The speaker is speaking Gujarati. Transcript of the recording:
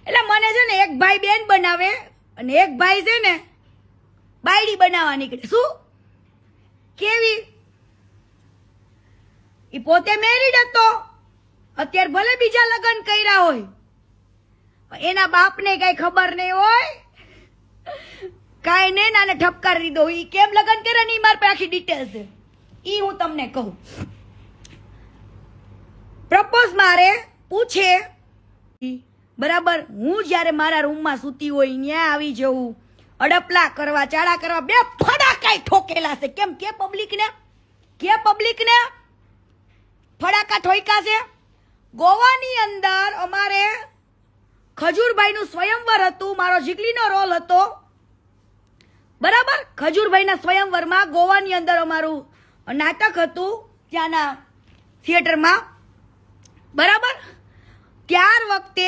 એટલે મને છે ને એક ભાઈ બેન બનાવે અને એક ભાઈ છે ને બાયડી બનાવવા નીકળે. શું કેવી? ઈ પોતે મેરીડ હતો, અત્યારે ભલે બીજા લગ્ન કર્યા હોય, એના બાપને કઈ ખબર નહીં હોય, કાંઈ નહીં, નાને ઠપકાર દીધો. ઈ કેમ લગ્ન કરે ને ઈ મારી પાસે આખી ડિટેલ્સ છે, ઈ હું તમને કહું. પ્રપોઝ મારે પૂછે બરાબર, હું જ્યારે મારા રૂમમાં સૂતી હોય ત્યાં આવી જવું, અડપલા કરવા, ચાડા કરવા, બે ફડાકા ઠોકેલા છે. કેમ કે પબ્લિકને ફડાકા ઠોક્યા છે. ગોવાની અંદર અમારે ખજૂરભાઈનું સ્વયંવર હતું, મારો જીગલીનો રોલ હતો બરાબર. ખજૂરભાઈના સ્વયંવરમાં ગોવાની અંદર અમારું નાટક હતું, ત્યાંના થિયેટરમાં બરાબર. ત્યાર વખતે